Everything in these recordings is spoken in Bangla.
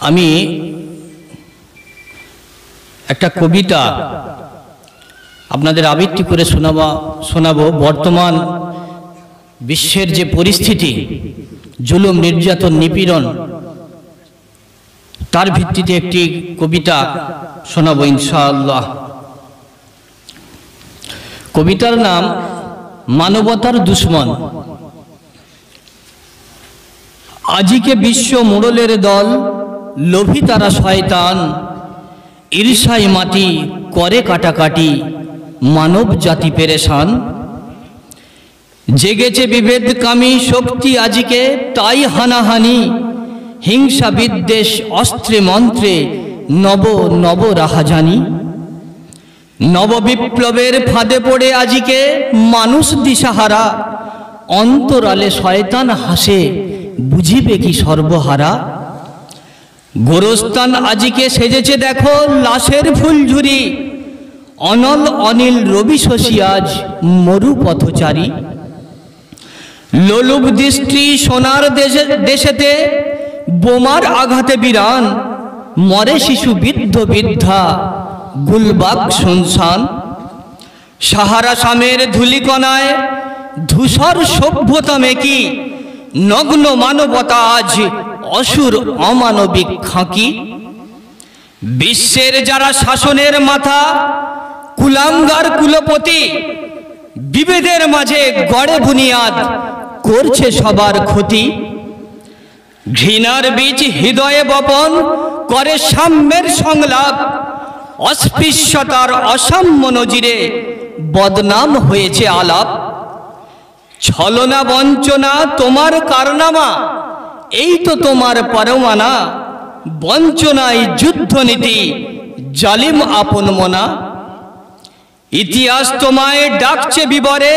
আমি একটা কবিতা আপনাদের আবৃত্তি করে শোনাবো। বর্তমান বিশ্বের যে পরিস্থিতি, জুলুম, নির্যাতন, নিপীড়ন, তার ভিত্তিতে একটি কবিতা শোনাবো ইনশাআল্লাহ। কবিতার নাম মানবতার দুশ্মন। আজিকে বিশ্ব মোড়লের দল, লোভী তারা শয়তান, ঈর্ষায় মাটি করে কাটাকাটি, মানব জাতি পেরেশান। জেগেছে বিভেদকামী শক্তি আজিকে, তাই হানাহানি, হিংসা বিদ্বেষ অস্ত্রে মন্ত্রে, নব নব রাহাজানি। নববিপ্লবের ফাঁদে পড়ে আজিকে মানুষ দিশাহারা, অন্তরালে শয়তান হাসে, বুঝিবে কি সর্বহারা। গোরস্থান আজিকে সেজেছে দেখো লাশের ফুলঝুরি, অনল অনিল রবি শশী আজ মরু পথচারী। লোলুপ দৃষ্টি সোনার দেশেতে, বোমার আঘাতে বিরান, মরে শিশু বৃদ্ধ বৃদ্ধা, গুলবাগ শুনশান। সাহারা শামের ধূলিকণায় ধূসর সভ্যতা মেকি, নগ্ন মানবতা আজ অসুর অমানবিক খাঁকি। বিশ্বের যারা শাসনের মাথা, কুলাঙ্গার কুলপতি, বিভেদের মাঝে গড়ে বুনিয়াদ, করছে সবার ক্ষতি। ঘৃণার বীজ হৃদয়ে বপন করে সাম্যের সংলাপ, অস্পৃশ্যতার অসাম্য নজিরে বদনাম হয়েছে আলাপ। ছলনা বঞ্চনা তোমার কারনামা, এই তো তোমার পরমানা, বঞ্চনায় যুদ্ধনীতি, জালিম আপন মনা। ইতিহাস তোমায় ডাকছে বিবরে,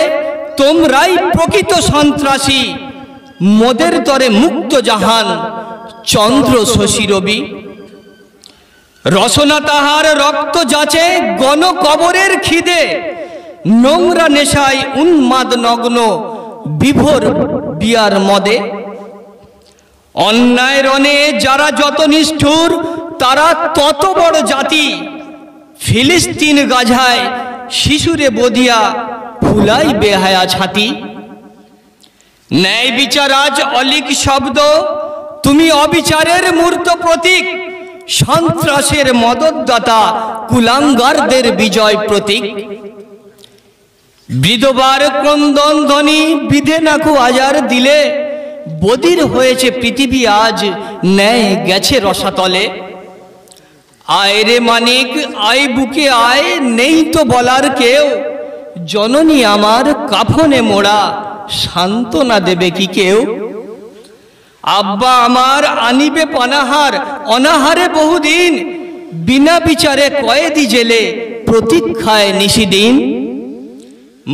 তোমরাই প্রকৃত সন্ত্রাসী, মোদের তরে মুক্ত জাহান, চন্দ্র শশী রবি। রসনা তাহার রক্ত যাচে গণ কবরের খিদে, নোংরা নেশায় উন্মাদ নগ্ন বিভোর বিয়ার মদে। অন্যায় রণে যারা যত নিষ্ঠুর, তারা তত বড় জাতি, ফিলিস্তিন গাজায় শিশুরে বদিয়া ফুলাই বেহায়া ছাতি। ন্যায় বিচার আজ অলিক শব্দ, তুমি অবিচারের মূর্ত প্রতীক, সন্ত্রাসের মদতদাতা, কুলাঙ্গারদের বিজয় প্রতীক। বিধবার ক্রন্দন ধ্বনি বিধে নাকু আজার দিলে, বদির হয়েছে পৃথিবী আজ, ন্যায় গেছে রসাতলে। আয় রে মানিক আয় বুকে আয়, নেই তো বলার কেউ, জননী আমার কাফনে মোড়া, সান্ত্বনা দেবে কি কেউ। আব্বা আমার আনিবে পানাহার, অনাহারে বহুদিন, বিনা বিচারে কয়েদি জেলে, প্রতীক্ষায় নিশিদিন।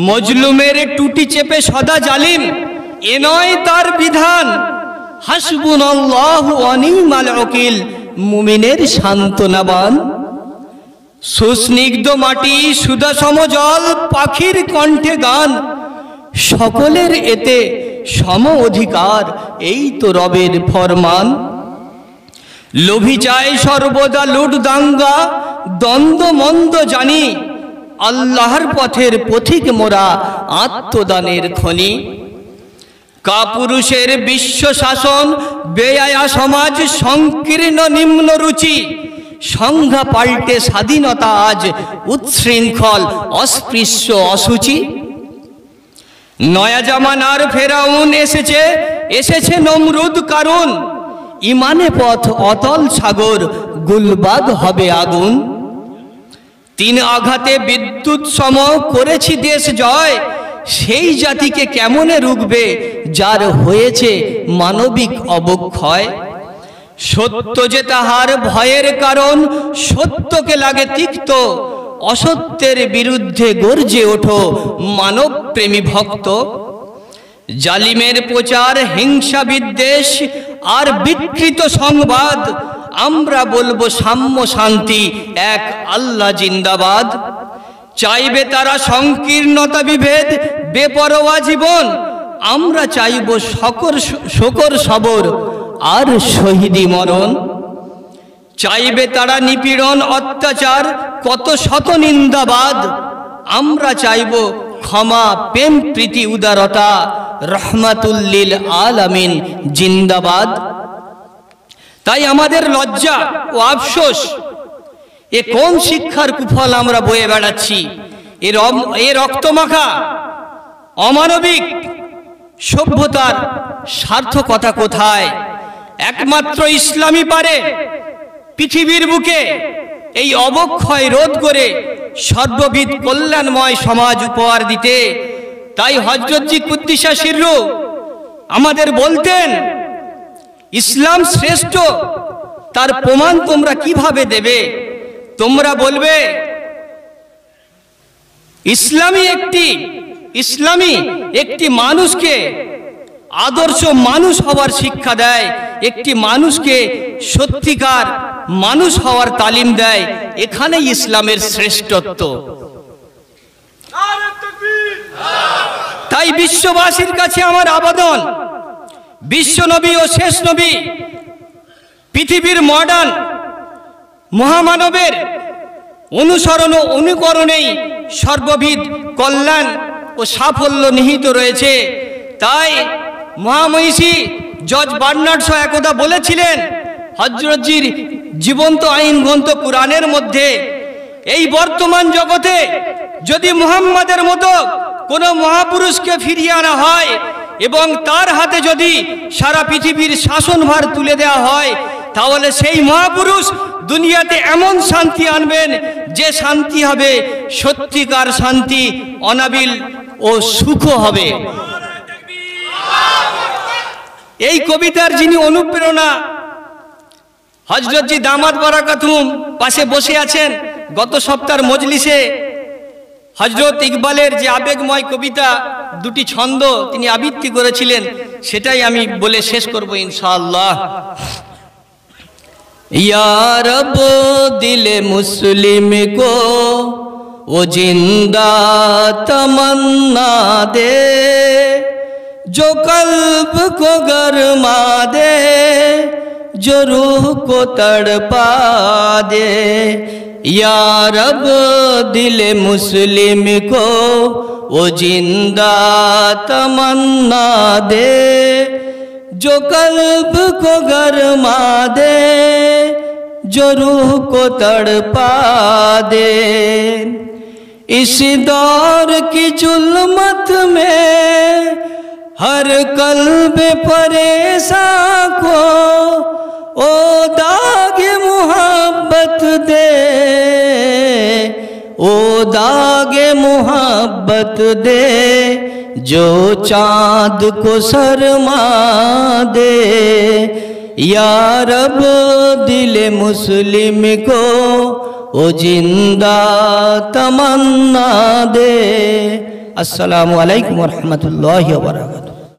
মজলুমের টুটি চেপে সদা জালিম, এ নয় তার বিধান, হাসবুনাল্লাহু ওয়া নি'মাল ওয়াকিল, মুমিনের সান্ত্বনাবান। সুস্নিগ্ধ মাটি সুধা সমজল, পাখির কণ্ঠে গান, সকলের এতে সম অধিকার, এই তো রবের ফরমান। লোভী চায় সর্বদা লুট দাঙ্গা, দ্বন্দ্ব মন্দ জানি, আল্লাহর পথের পথিক মোরা, আত্মদানের খনি। কাপুরুষের বিশ্ব শাসন, বেয়ায়া সমাজ, সংকীর্ণ নিম্ন রুচি, সংজ্ঞা পাল্টে স্বাধীনতা আজ উচ্ছৃঙ্খল অস্পৃশ্য অসুচি। নয়া জামানার ফেরাউন এসেছে নমরুদ কারণ, ইমানে পথ অতল সাগর, গুলবাগ হবে আগুন। তিন আঘাতে বিদ্যুৎ সম করেছি দেশ জয়, সেই জাতিকে কেমনে রুখবে যার হয়েছে মানবিক অবক্ষয়। সত্য যে তাহার ভয়ের কারণ, সত্যকে লাগে তিক্ত, অসত্যের বিরুদ্ধে গর্জে ওঠো মানব প্রেমী ভক্ত। জালিমের প্রচার হিংসা বিদ্বেষ আর বিকৃত সংবাদ, আমরা বলবো সাম্য শান্তি, এক আল্লাহ জিন্দাবাদ। চাইবে তারা সংকীর্ণতা বিভেদ, বেপরোয়া জীবন, আমরা চাইব শকর সবর আর শহীদি মরণ। চাইবে তারা নিপীড়ন অত্যাচার কত শত নিন্দাবাদ। আমরা চাইব ক্ষমা প্রেম প্রীতি উদারতা, রহমাতুল লিল আলামিন জিন্দাবাদ। তাই আমাদের লজ্জা ও আফসোস, এ কোন শিক্ষার কুফল আমরা বয়ে বেড়াচ্ছি? এ রক্তমাখা অমানবিক সভ্যতার সার্থকতা কোথায়? একমাত্র ইসলামই পারে পৃথিবীর বুকে এই অবক্ষয় রোধ করে সর্ববিধ কল্যাণময় সমাজ উপহার দিতে। তাই হযরতজি কুদ্দিসা সিররু আমাদের বলতেন, ইসলাম শ্রেষ্ঠ, তার প্রমাণ তোমরা কিভাবে দেবে? তোমরা বলবে ইসলামী একটি মানুষকে আদর্শ মানুষ হওয়ার শিক্ষা দেয়, একটি মানুষকে সত্যিকার মানুষ হওয়ার তালিম দেয়। এখানেই ইসলামের শ্রেষ্ঠত্ব। তাই বিশ্ববাসীর কাছে আমার আবেদন, বিশ্ব নবী ও শেষ নবী পৃথিবীর মডার্ন মহামানবের অনুসরণ ও অনুকরণেই সর্ববিধ কল্যাণ ও সাফল্য নিহিত রয়েছে। তাই মহামহিষী জর্জ বার্নার্ড শ একদা বলেছিলেন, হযরতজির জীবন্ত আইন গ্রন্থ কুরআনের মধ্যে, এই বর্তমান জগতে যদি মুহাম্মাদের মতো কোনো মহাপুরুষকে ফিরিয়ে আনা হয় এবং তার হাতে যদি সারা পৃথিবীর শাসনভার তুলে দেওয়া হয়, তাহলে সেই মহাপুরুষ দুনিয়াতে এমন শান্তি আনবেন যে শান্তি হবে সত্যিকার শান্তি, অনাবিল ও সুখ হবে। এই কবিতার যিনি অনুপ্রেরণা, হযরতজি দামাত বারাকাতুহুম পাশে বসে আছেন। গত সপ্তাহের মজলিসে হযরত ইকবালের যে আবেগময় কবিতা, দুটি ছন্দ তিনি আবৃত্তি করেছিলেন, সেটাই আমি বলে শেষ করব ইনশাআল্লাহ। या रब दिल मुस्लिम को वो जिंदा तमन्ना दे, जो कल्ब को गरमा दे, जो रूह को तड़पा दे। या रब दिल मुस्लिम को वो जिंदा तमन्ना दे, जो कल्ब को गरमा दे, जो रूह को तड़पा दे। इस दौर की जुल्मत में हर कल्ब परेशान को ओ दाग मोहब्बत दे, ओ दाग मोहब्बत दे, जो चाँद को शर्मा दे। या रब दिल मुस्लिम को वो जिंदा तमन्ना दे। अस्सलामु अलैकुम व रहमतुल्लाहि व बरकातुहू।